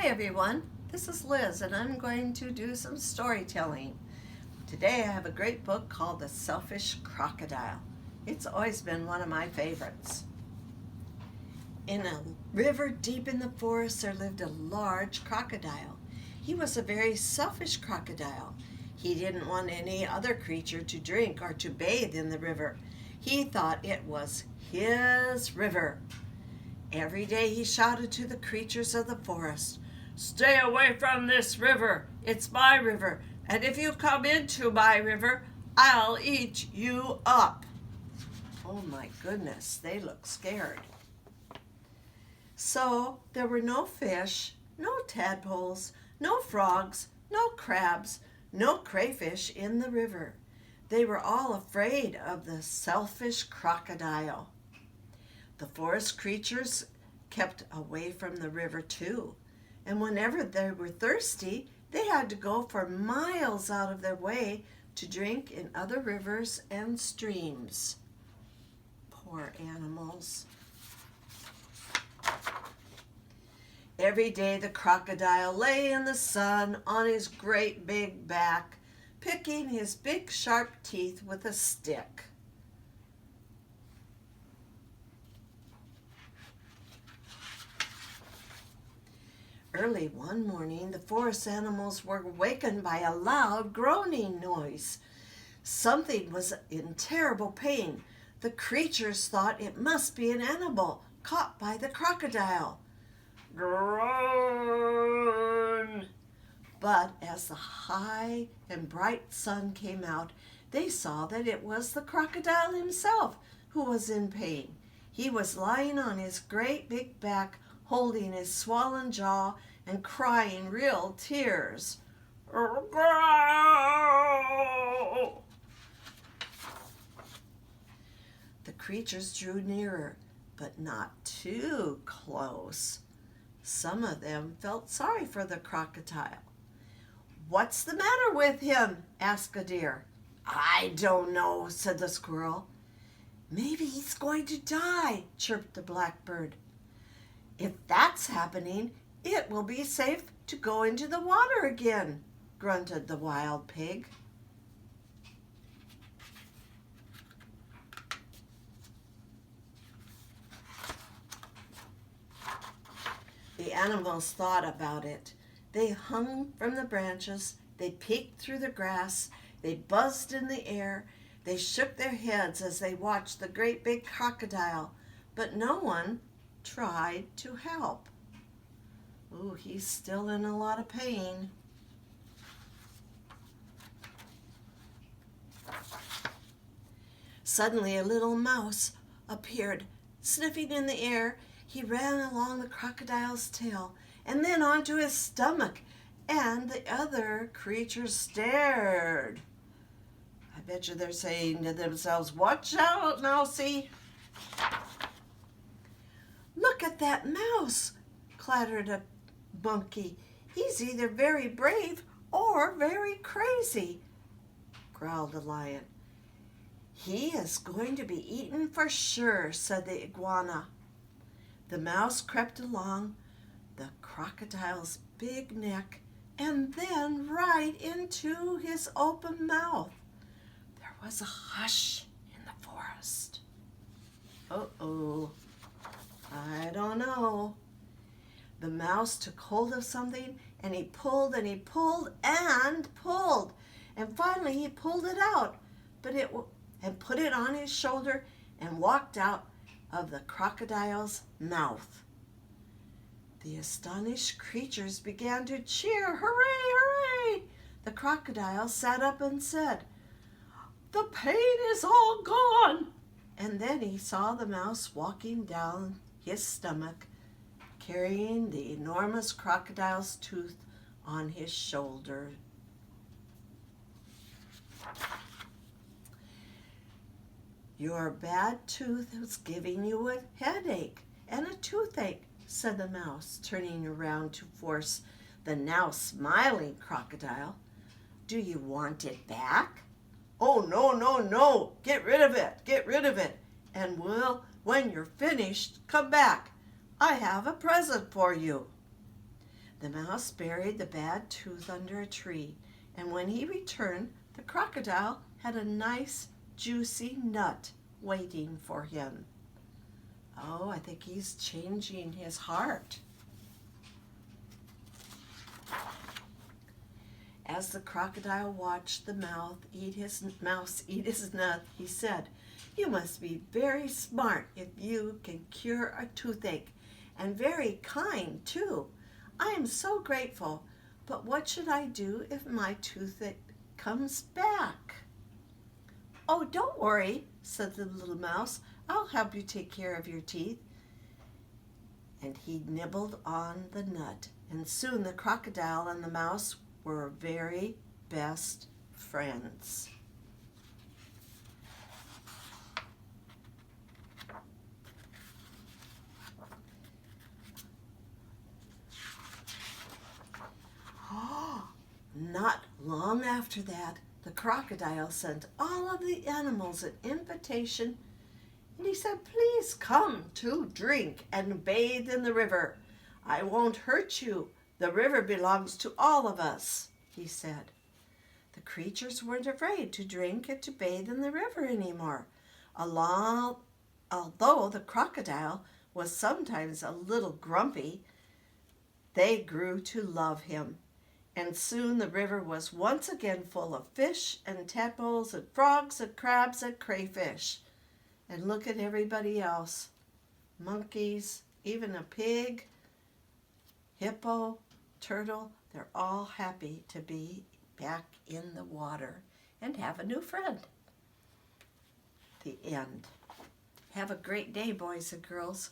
everyone, this is Liz and I'm going to do some storytelling. Today I have a great book called The Selfish Crocodile. It's always been one of my favorites. In a river deep in the forest there lived a large crocodile. He was a very selfish crocodile. He didn't want any other creature to drink or to bathe in the river. He thought it was his river. Every day he shouted to the creatures of the forest, "Stay away from this river. It's my river, and if you come into my river, I'll eat you up." Oh my goodness, they look scared. So there were no fish, no tadpoles, no frogs, no crabs, no crayfish in the river. They were all afraid of the selfish crocodile. The forest creatures kept away from the river too, and whenever they were thirsty, they had to go for miles out of their way to drink in other rivers and streams. Poor animals. Every day the crocodile lay in the sun on his great big back, picking his big sharp teeth with a stick. Early one morning, the forest animals were wakened by a loud groaning noise. Something was in terrible pain. The creatures thought it must be an animal caught by the crocodile. Groan! But as the high and bright sun came out, they saw that it was the crocodile himself who was in pain. He was lying on his great big back, holding his swollen jaw and crying real tears. The creatures drew nearer, but not too close. Some of them felt sorry for the crocodile. "What's the matter with him?" asked a deer. "I don't know," said the squirrel. "Maybe he's going to die," chirped the blackbird. "If that's happening, it will be safe to go into the water again," grunted the wild pig. The animals thought about it. They hung from the branches, they peeked through the grass, they buzzed in the air, they shook their heads as they watched the great big crocodile, but no one tried to help. Ooh, he's still in a lot of pain. Suddenly a little mouse appeared, sniffing in the air. He ran along the crocodile's tail and then onto his stomach, and the other creatures stared. I bet you they're saying to themselves, "Watch out, Mousie." "Look at that mouse," clattered a monkey. "He's either very brave or very crazy," growled the lion. "He is going to be eaten for sure," said the iguana. The mouse crept along the crocodile's big neck and then right into his open mouth. There was a hush in the forest. Uh-oh, I don't know. The mouse took hold of something and he pulled and he pulled and pulled. And finally he pulled it out, and put it on his shoulder and walked out of the crocodile's mouth. The astonished creatures began to cheer, "Hooray, hooray!" The crocodile sat up and said, "The pain is all gone." And then he saw the mouse walking down his stomach, carrying the enormous crocodile's tooth on his shoulder. "Your bad tooth is giving you a headache and a toothache," said the mouse, turning around to force the now smiling crocodile. "Do you want it back?" "Oh, no, no, no. Get rid of it. Get rid of it. And when you're finished, come back. I have a present for you." The mouse buried the bad tooth under a tree, and when he returned, the crocodile had a nice, juicy nut waiting for him. Oh, I think he's changing his heart. As the crocodile watched the mouse eat his nut, he said, "You must be very smart if you can cure a toothache, and very kind too. I am so grateful, but what should I do if my toothache comes back?" "Oh, don't worry," said the little mouse. "I'll help you take care of your teeth." And he nibbled on the nut, and soon the crocodile and the mouse were very best friends. Not long after that, the crocodile sent all of the animals an invitation, and he said, "Please come to drink and bathe in the river. I won't hurt you. The river belongs to all of us," he said. The creatures weren't afraid to drink and to bathe in the river anymore. Although the crocodile was sometimes a little grumpy, they grew to love him. And soon the river was once again full of fish and tadpoles and frogs and crabs and crayfish. And look at everybody else. Monkeys, even a pig, hippo, turtle, they're all happy to be back in the water and have a new friend. The end. Have a great day, boys and girls.